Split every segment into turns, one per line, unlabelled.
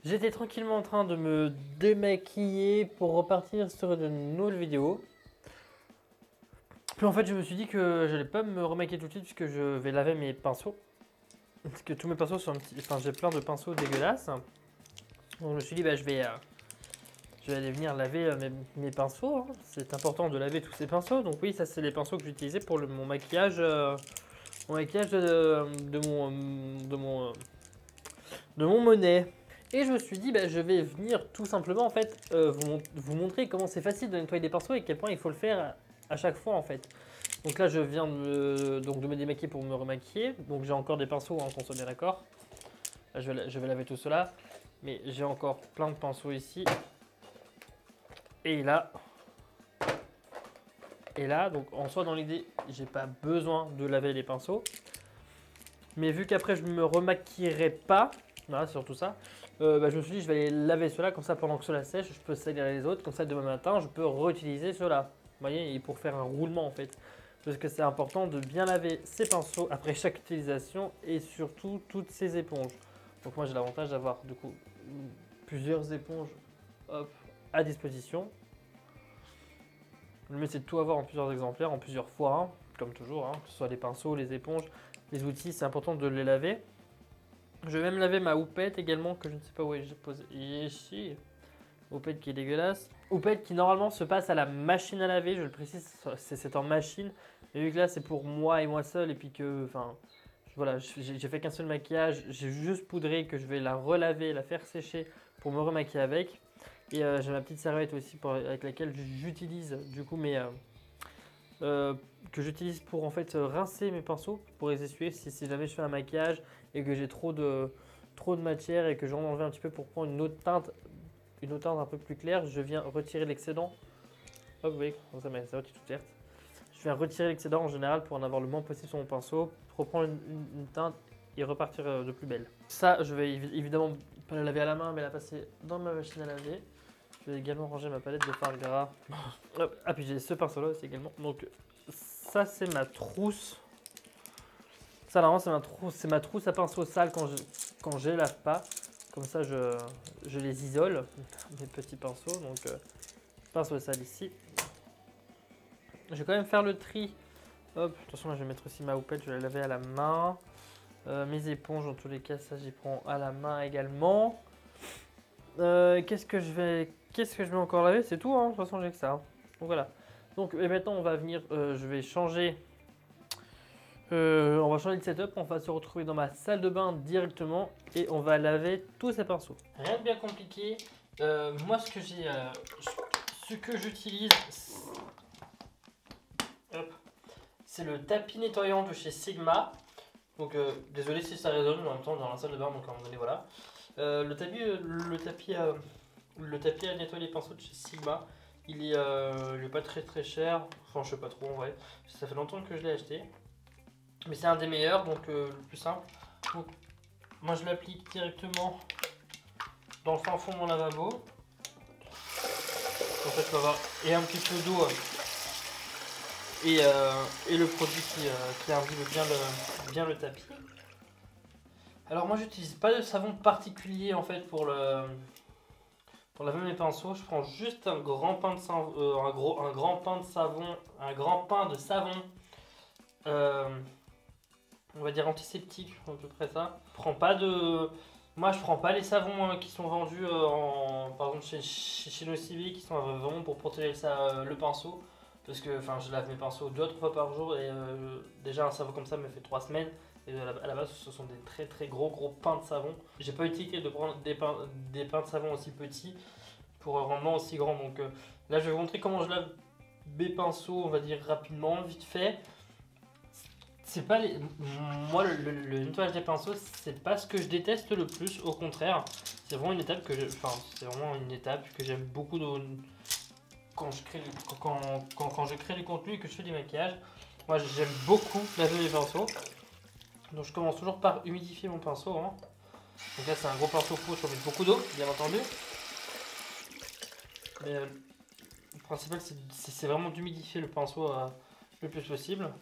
J'étais tranquillement en train de me démaquiller pour repartir sur une nouvelle vidéo. Puis en fait, je me suis dit que j'allais pas me remaquiller tout de suite puisque je vais laver mes pinceaux. Parce que tous mes pinceaux sont un petit. Enfin, j'ai plein de pinceaux dégueulasses. Donc je me suis dit, bah, je vais aller venir laver mes pinceaux, hein. C'est important de laver tous ces pinceaux. Donc oui, ça c'est les pinceaux que j'utilisais pour mon maquillage, de mon monnet. Et je me suis dit, bah, je vais venir tout simplement en fait vous montrer comment c'est facile de nettoyer des pinceaux et à quel point il faut le faire à chaque fois en fait. Donc là, je viens de me démaquiller pour me remaquiller. Donc j'ai encore des pinceaux, hein, qu'on soit bien d'accord. Là, je vais laver tout cela. Mais j'ai encore plein de pinceaux ici. Et là. Et là, donc en soi, dans l'idée, j'ai pas besoin de laver les pinceaux. Mais vu qu'après, je ne me remaquillerai pas, voilà, c'est surtout ça, bah, je me suis dit, je vais aller laver cela, comme ça, pendant que cela sèche, je peux salir les autres, comme ça, demain matin, je peux réutiliser cela. Vous voyez, et pour faire un roulement, en fait. Parce que c'est important de bien laver ses pinceaux après chaque utilisation et surtout toutes ces éponges. Donc moi, j'ai l'avantage d'avoir, du coup, plusieurs éponges, hop, à disposition. Le mieux, c'est de tout avoir en plusieurs exemplaires, en plusieurs fois, hein, comme toujours, hein, que ce soit les pinceaux, les éponges, les outils, c'est important de les laver. Je vais même laver ma houppette également, que je ne sais pas où j'ai posé ici. Houppette qui est dégueulasse. Houppette qui normalement se passe à la machine à laver, je le précise, c'est en machine. Mais vu que là, c'est pour moi et moi seul, et puis que, enfin, voilà, j'ai fait qu'un seul maquillage, j'ai juste poudré, que je vais la relaver, la faire sécher pour me remaquiller avec. Et j'ai ma petite serviette aussi avec laquelle j'utilise du coup que j'utilise pour en fait rincer mes pinceaux, pour les essuyer si jamais je fais un maquillage et que j'ai trop de matière et que j'en enlève un petit peu pour prendre une autre teinte un peu plus claire. Je viens retirer l'excédent. Hop, vous voyez, comme ça ma serviette est toute verte. Je viens retirer l'excédent en général pour en avoir le moins possible sur mon pinceau, reprendre une teinte et repartir de plus belle. Ça, je vais évidemment pas la laver à la main, mais la passer dans ma machine à laver. Je vais également ranger ma palette de fard gras. Hop. Ah, puis j'ai ce pinceau là aussi également. Donc ça, c'est ma trousse. Ça, normalement, c'est ma trousse à pinceau sale quand je les lave pas. Comme ça, je les isole, mes petits pinceaux. Donc pinceau sale ici. Je vais quand même faire le tri. Hop, attention, là, je vais mettre aussi ma houppette, je vais la laver à la main. Mes éponges, dans tous les cas, ça, j'y prends à la main également. Qu'est-ce que je vais encore laver? C'est tout, hein, de toute façon, j'ai que ça, hein. Donc voilà. Donc et maintenant, on va venir, je vais changer. On va changer de setup, on va se retrouver dans ma salle de bain directement et on va laver tous ces pinceaux. Rien de bien compliqué. Moi, ce que j'utilise, c'est le tapis nettoyant de chez Sigma. Donc désolé si ça résonne, mais en même temps dans la salle de bain, donc à un moment donné voilà. Le tapis à nettoyer les pinceaux de chez Sigma, il est pas très cher. Enfin, je sais pas trop en vrai. Ça fait longtemps que je l'ai acheté. Mais c'est un des meilleurs, donc le plus simple. Donc, moi je l'applique directement dans le fin fond de mon lavabo. En fait, je vais avoir et un petit peu d'eau et le produit qui imbibe bien le tapis. Alors moi j'utilise pas de savon particulier en fait pour laver mes pinceaux. Je prends juste un grand pain de savon, un grand pain de savon. On va dire antiseptique, à peu près ça. Moi je prends pas les savons qui sont vendus par exemple chez Nocivi, qui sont vraiment pour protéger le pinceau. Parce que je lave mes pinceaux 2 à 3 fois par jour et déjà un savon comme ça me fait 3 semaines. Et à la base ce sont des très gros pains de savon. J'ai pas utilisé de prendre des pains de savon aussi petits pour un rendement aussi grand. Donc là je vais vous montrer comment je lave mes pinceaux, on va dire rapidement, vite fait. C'est pas Moi le nettoyage des pinceaux, c'est pas ce que je déteste le plus, au contraire. C'est vraiment une étape que j'aime beaucoup quand je crée du contenu et que je fais du maquillage. Moi j'aime beaucoup laver les pinceaux. Donc je commence toujours par humidifier mon pinceau, hein. Donc là c'est un gros pinceau faux, je mets beaucoup d'eau, bien entendu. Mais le principal c'est vraiment d'humidifier le pinceau le plus possible.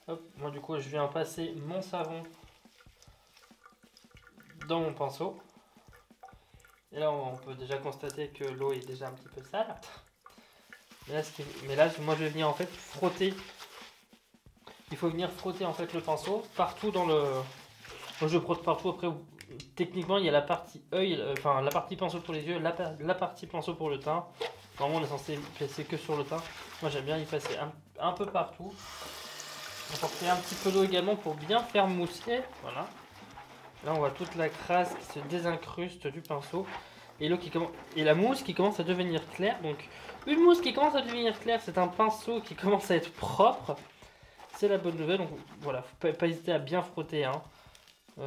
Hop, moi du coup je viens passer mon savon dans mon pinceau. Et là, on peut déjà constater que l'eau est déjà un petit peu sale. Mais là, moi, je vais venir en fait frotter. Il faut venir frotter en fait le pinceau partout dans le. Moi, je frotte partout. Après, techniquement, il y a la partie œil, enfin la partie pinceau pour les yeux, la partie pinceau pour le teint. Normalement, on est censé passer que sur le teint. Moi, j'aime bien y passer un peu partout. Apporter un petit peu d'eau également pour bien faire mousser. Voilà. Là, on voit toute la crasse qui se désincruste du pinceau. Et la mousse qui commence à devenir claire. Donc, une mousse qui commence à devenir claire, c'est un pinceau qui commence à être propre. C'est la bonne nouvelle. Donc, voilà, faut pas hésiter à bien frotter. Hein.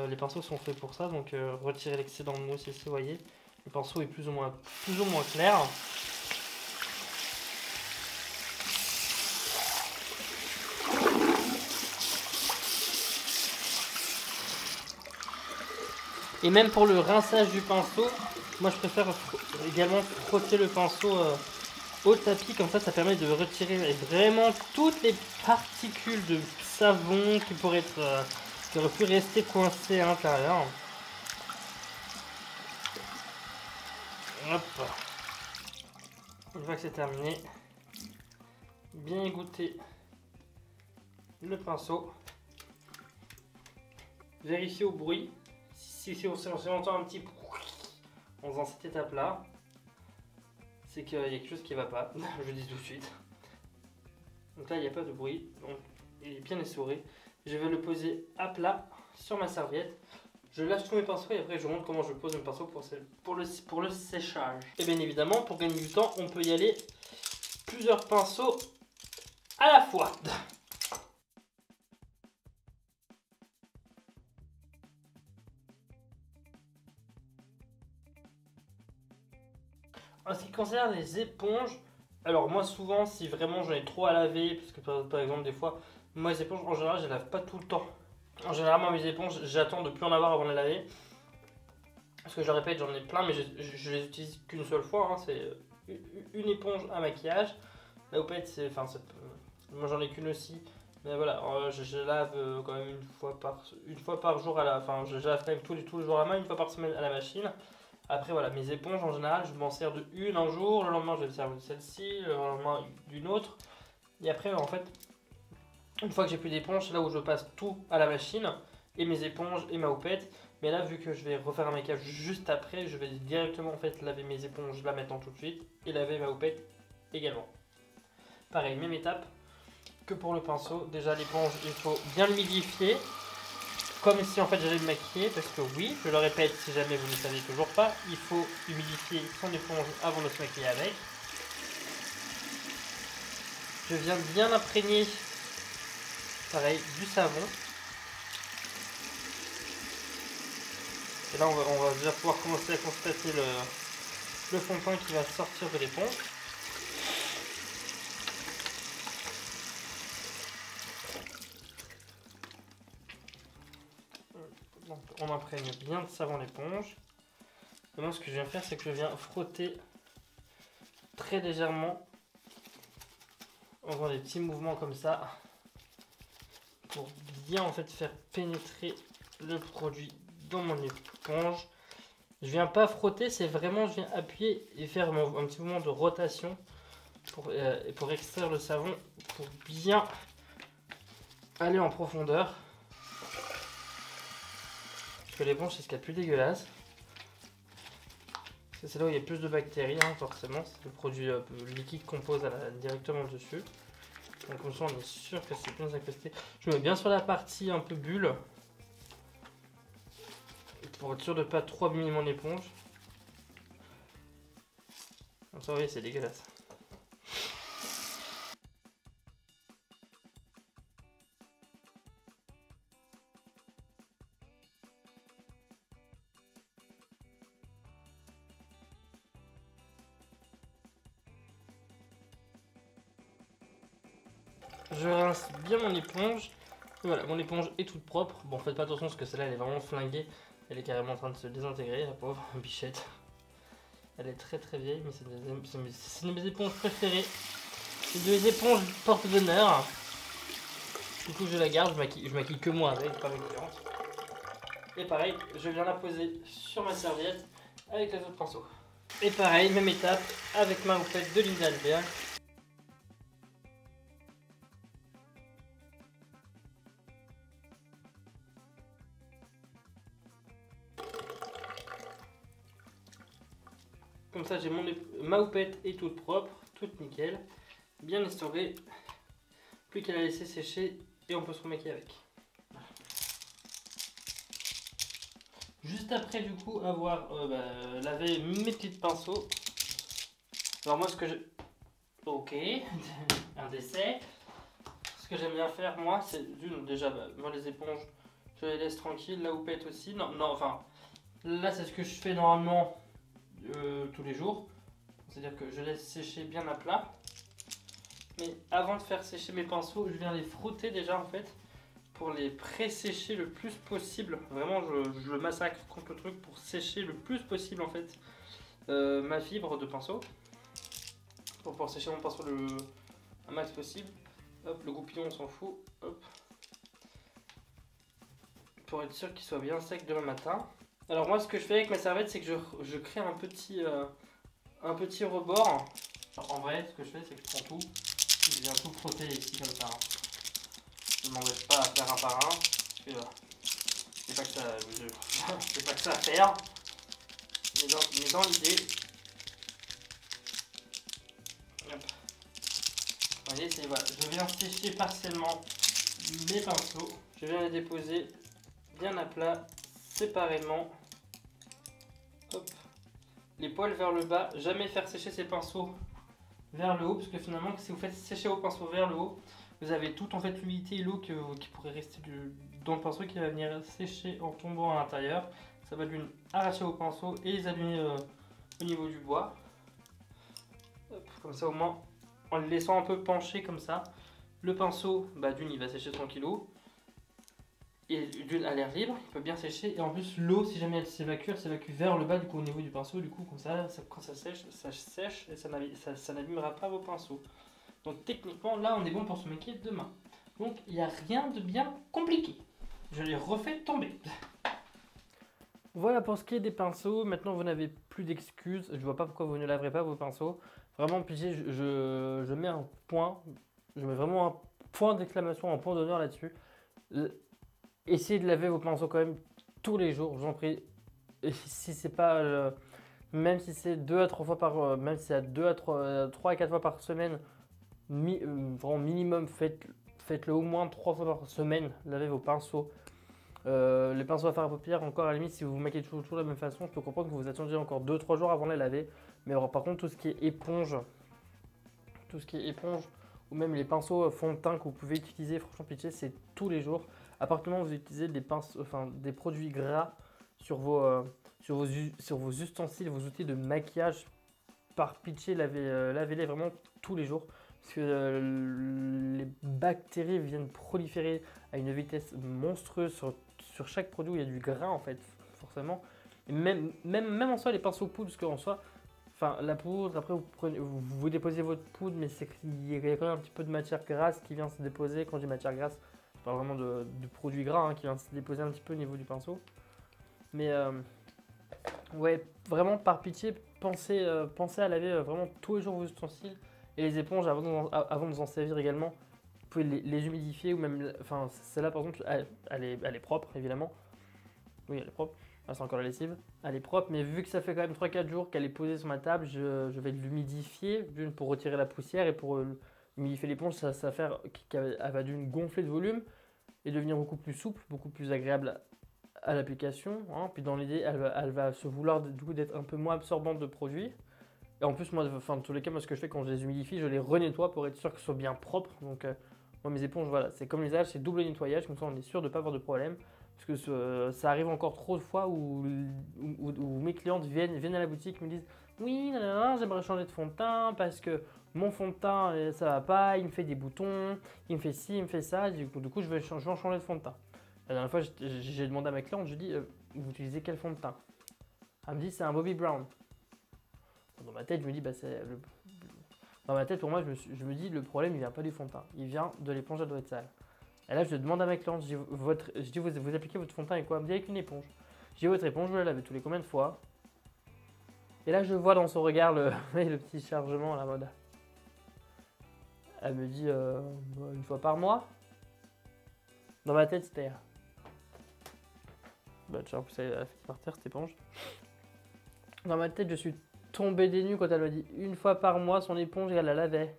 Les pinceaux sont faits pour ça. Donc, retirez l'excédent de mousse ici, vous voyez. Le pinceau est plus ou moins clair. Et même pour le rinçage du pinceau, moi je préfère également frotter le pinceau au tapis, comme ça permet de retirer vraiment toutes les particules de savon qui auraient pu rester coincées à l'intérieur. Hop. Une fois que c'est terminé, bien égoutter le pinceau. Vérifier au bruit. Si on entend un petit en faisant cette étape là, c'est qu'il y a quelque chose qui va pas, je le dis tout de suite. Donc là il n'y a pas de bruit, donc il est bien essoré. Je vais le poser à plat sur ma serviette. Je lâche tous mes pinceaux et après je vous montre comment je pose mes pinceaux pour le séchage. Et bien évidemment, pour gagner du temps, on peut y aller plusieurs pinceaux à la fois. En ce qui concerne les éponges, alors moi souvent si vraiment j'en ai trop à laver, parce que par exemple des fois, moi les éponges en général je les lave pas tout le temps. En général moi mes éponges j'attends de plus en avoir avant de les laver. Parce que je répète j'en ai plein mais je les utilise qu'une seule fois, hein. C'est une éponge à maquillage. La houppette c'est, moi j'en ai qu'une aussi. Mais voilà, je lave quand même une fois par jour je lave quand même tous les jours à la main, une fois par semaine à la machine. Après voilà, mes éponges en général, je m'en sers de une un jour, le lendemain je vais me servir de celle-ci, le lendemain d'une autre. Et après en fait, une fois que j'ai plus d'éponges, c'est là où je passe tout à la machine, et mes éponges et ma houppette. Mais là vu que je vais refaire un maquillage juste après, je vais directement en fait laver mes éponges là maintenant tout de suite, et laver ma houppette également. Pareil, même étape que pour le pinceau. Déjà l'éponge, il faut bien l'humidifier. Comme si en fait j'allais me maquiller, parce que oui, je le répète si jamais vous ne le savez toujours pas, il faut humidifier son éponge avant de se maquiller avec. Je viens bien imprégner, pareil, du savon. Et là on va déjà pouvoir commencer à constater le fond de teint qui va sortir de l'éponge. Donc, on imprègne bien de savon l'éponge. Et moi ce que je viens faire c'est que je viens frotter très légèrement en faisant des petits mouvements comme ça pour bien en fait faire pénétrer le produit dans mon éponge. Je viens pas frotter, c'est vraiment je viens appuyer et faire un petit mouvement de rotation pour extraire le savon, pour bien aller en profondeur. L'éponge c'est ce qu'il y a de plus dégueulasse. C'est là où il y a plus de bactéries, hein, forcément. C'est le produit liquide qu'on pose directement dessus. Donc comme ça on est sûr que c'est bien incrusté. Je mets bien sur la partie un peu bulle. Pour être sûr de ne pas trop abîmer mon éponge. Comme ça vous voyez c'est dégueulasse. Je rince bien mon éponge. Et voilà, mon éponge est toute propre. Bon, faites pas attention parce que celle-là elle est vraiment flinguée. Elle est carrément en train de se désintégrer, la pauvre bichette. Elle est très très vieille, mais c'est une de mes éponges préférées. C'est de mes éponges porte d'honneur. Du coup, je la garde, je maquille que moi avec, pas mes clientes. Et pareil, je viens la poser sur ma serviette avec les autres pinceaux. Et pareil, même étape avec ma houppette de Linda Albert. Comme ça, j'ai ma houppette est toute propre, toute nickel, bien essorée. Plus qu'à la laisser sécher et on peut se remaquiller avec. Voilà. Juste après du coup avoir lavé mes petits pinceaux. Alors moi ce que je... Ok, un décès. Ce que j'aime bien faire moi c'est déjà moi les éponges je les laisse tranquilles, la houppette aussi. Non, enfin là c'est ce que je fais normalement tous les jours. C'est-à-dire que je laisse sécher bien à plat. Mais avant de faire sécher mes pinceaux, je viens les frotter déjà en fait pour les pré-sécher le plus possible. Vraiment, je le massacre contre le truc pour sécher le plus possible en fait ma fibre de pinceau. Pour pouvoir sécher mon pinceau un max possible. Hop, le goupillon on s'en fout. Hop. Pour être sûr qu'il soit bien sec demain matin. Alors moi ce que je fais avec ma serviette c'est que je crée un petit rebord. Alors, en vrai ce que je fais c'est que je prends tout. Je viens tout frotter ici comme ça. Je ne m'embête pas à faire un par un. Parce que c'est pas que ça, c'est pas que ça à faire. Mais dans l'idée. Vous voyez, voilà, je viens sécher partiellement mes pinceaux. Je viens les déposer bien à plat, séparément. Hop. Les poils vers le bas. Jamais faire sécher ces pinceaux vers le haut, parce que finalement si vous faites sécher vos pinceaux vers le haut, vous avez toute en fait l'humidité et l'eau qui pourrait rester dans le pinceau qui va venir sécher en tombant à l'intérieur. Ça va lui arracher vos pinceaux et les allumer au niveau du bois. Hop, comme ça au moins en le laissant un peu pencher comme ça, le pinceau d'une il va sécher tranquillou et d'une à l'air libre, il peut bien sécher, et en plus l'eau si jamais elle s'évacue vers le bas du coup au niveau du pinceau, du coup comme ça, quand ça sèche et ça n'abîmera pas vos pinceaux. Donc techniquement là on est bon pour se maquiller demain. Donc il n'y a rien de bien compliqué. Je les refais tomber. Voilà pour ce qui est des pinceaux. Maintenant vous n'avez plus d'excuses. Je vois pas pourquoi vous ne laverez pas vos pinceaux. Vraiment pitié, je mets un point. Je mets vraiment un point d'exclamation, un point d'honneur là-dessus. Essayez de laver vos pinceaux quand même tous les jours, je vous en prie. Et si c'est pas, même si c'est 2 à 3 fois par, même si c'est à 3 à 4 fois par semaine, vraiment minimum, faites-le au moins 3 fois par semaine, lavez vos pinceaux. Les pinceaux à fard à paupières, encore à la limite, si vous vous maquillez toujours de la même façon, je peux comprendre que vous attendiez encore 2-3 jours avant de les laver. Mais alors, par contre, tout ce qui est éponge, ou même les pinceaux fond de teint que vous pouvez utiliser, franchement pitié, c'est tous les jours. À partir du moment où vous utilisez des produits gras sur vos ustensiles, vos outils de maquillage, par pitié, lavez-les vraiment tous les jours. Parce que les bactéries viennent proliférer à une vitesse monstrueuse sur chaque produit où il y a du gras en fait, forcément. Et même en soi, les pinceaux poudre, parce qu'en soi, la poudre, après vous déposez votre poudre, mais il y a quand même un petit peu de matière grasse qui vient se déposer. Quand je dis matière grasse, je parle vraiment de produit gras qui vient se déposer un petit peu au niveau du pinceau. Mais ouais, vraiment par pitié, pensez à laver vraiment tous les jours vos ustensiles et les éponges avant de vous en servir également. Vous pouvez les humidifier ou même, celle-là par exemple, elle est propre évidemment. Oui, elle est propre. Ah, c'est encore la lessive. Elle est propre, mais vu que ça fait quand même 3-4 jours qu'elle est posée sur ma table, je vais l'humidifier d'une pour retirer la poussière et pour humidifier l'éponge, ça va faire qu'elle va d'une gonfler de volume et devenir beaucoup plus souple, beaucoup plus agréable à l'application. Puis dans l'idée, elle va se vouloir du coup d'être un peu moins absorbante de produits. Et en plus, moi, dans tous les cas, moi, ce que je fais quand je les humidifie, je les renettoie pour être sûr qu'elles soient bien propres. Donc, moi, mes éponges, voilà, c'est comme les âges, c'est double nettoyage, comme ça, on est sûr de ne pas avoir de problème. Parce que ça arrive encore trop de fois où mes clientes viennent à la boutique et me disent « Oui, j'aimerais changer de fond de teint parce que mon fond de teint, ça va pas, il me fait des boutons, il me fait ci, il me fait ça. Du coup, je vais en changer de fond de teint. » La dernière fois, j'ai demandé à ma cliente, je lui ai dit « Vous utilisez quel fond de teint ?» Elle me dit « C'est un Bobbi Brown. » Dans ma tête, je me dis Dans ma tête, pour moi, je me dis le problème, il vient pas du fond de teint, il vient de l'éponge, elle doit être sale. Et là, je demande à ma cliente, je dis vous appliquez votre fond de teint avec quoi? Elle me dit avec une éponge. Je dis votre éponge, vous la lavez tous les combien de fois? Et là, je vois dans son regard le petit chargement à la mode. Elle me dit une fois par mois. Dans ma tête, c'était. Bah, tiens, en plus, elle a fait par terre cette éponge. Dans ma tête, je suis tombé des nues quand elle m'a dit une fois par mois son éponge et elle la lavait.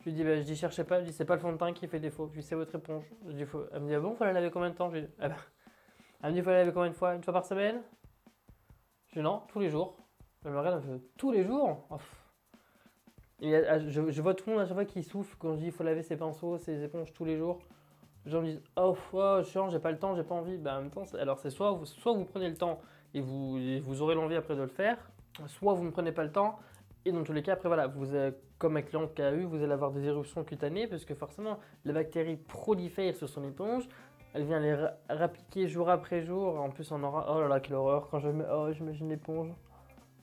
Je dis cherchez pas, je dis c'est pas le fond de teint qui fait défaut, je dis c'est votre éponge. Je dis, elle me dit ah bon, faut la laver combien de temps? Je dis, ah bah. Elle me dit faut la laver combien de fois? Une fois par semaine? Je dis non, tous les jours. Elle me regarde, elle me fait tous les jours? Oh, et je vois tout le monde à chaque fois qui souffle quand je dis il faut laver ses pinceaux, ses éponges tous les jours. Les gens me disent oh, chiant, j'ai pas le temps, j'ai pas envie. Bah, en même temps, alors c'est soit vous prenez le temps et vous aurez l'envie après de le faire, soit vous ne prenez pas le temps. Et dans tous les cas, après, voilà, comme ma cliente qui a eu, vous allez avoir des éruptions cutanées parce que forcément, la bactérie prolifère sur son éponge. Elle vient les rappliquer jour après jour. En plus, on aura. Oh là là, quelle horreur. Quand j'imagine l'éponge.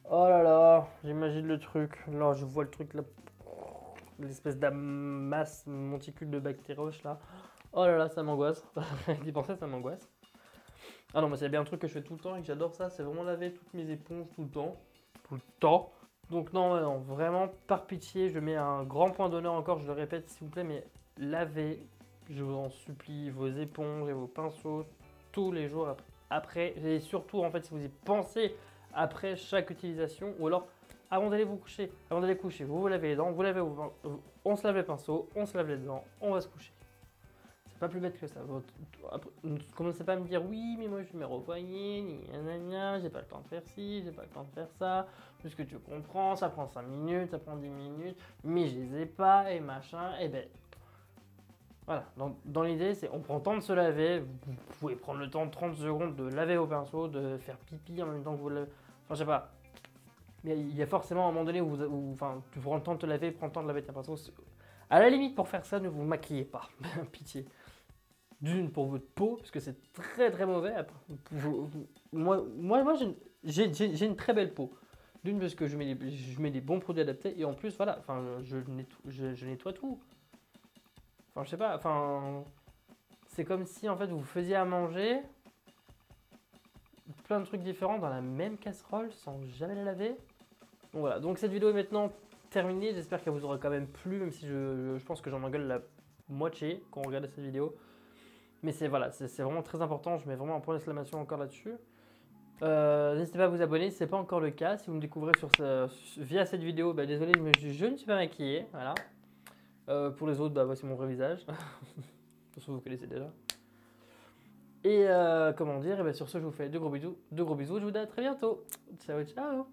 Oh là là, j'imagine le truc. Là, je vois le truc, là. L'espèce d'amasse monticule de bactéroches, là. Oh là là, ça m'angoisse. D'y penser, ça m'angoisse. Ah non, mais c'est bien un truc que je fais tout le temps et que j'adore ça. C'est vraiment laver toutes mes éponges tout le temps. Tout le temps. Donc non, vraiment, par pitié, je mets un grand point d'honneur encore, je le répète s'il vous plaît, mais lavez, je vous en supplie, vos éponges et vos pinceaux tous les jours après, et surtout en fait si vous y pensez après chaque utilisation, ou alors avant d'aller vous coucher, vous vous lavez les dents, on se lave les pinceaux, on se lave les dents, on va se coucher. C'est pas plus bête que ça. Ne commencez pas à me dire oui, mais moi je me revoyais, j'ai pas le temps de faire ci, j'ai pas le temps de faire ça. Puisque tu comprends, ça prend 5 minutes, ça prend 10 minutes, mais je les ai pas et machin. Et ben voilà. Dans l'idée, c'est on prend le temps de se laver. Vous pouvez prendre le temps de 30 secondes de laver vos pinceaux, de faire pipi en même temps que vous lavez. Enfin, je sais pas. Mais il y a forcément un moment donné où tu prends le temps de te laver, prends le temps de laver tes pinceaux. À la limite, pour faire ça, ne vous maquillez pas. Pitié. D'une pour votre peau, parce que c'est très très mauvais. Moi j'ai une très belle peau. D'une parce que je mets des bons produits adaptés et en plus voilà, enfin je nettoie tout. Enfin je sais pas, enfin c'est comme si en fait vous faisiez à manger plein de trucs différents dans la même casserole sans jamais la laver. Donc voilà, donc cette vidéo est maintenant terminée. J'espère qu'elle vous aura quand même plu, même si je pense que j'en engueule la moitié quand on regarde cette vidéo. Mais c'est vraiment très important, je mets vraiment un point d'exclamation encore là-dessus. N'hésitez pas à vous abonner si ce n'est pas encore le cas. Si vous me découvrez via cette vidéo, bah, désolé, je ne suis pas maquillé. Voilà. Pour les autres, bah, voici mon vrai visage. De toute façon, vous connaissez déjà. Et comment dire, et bah, sur ce, je vous fais de gros bisous. Je vous dis à très bientôt. Ciao, ciao.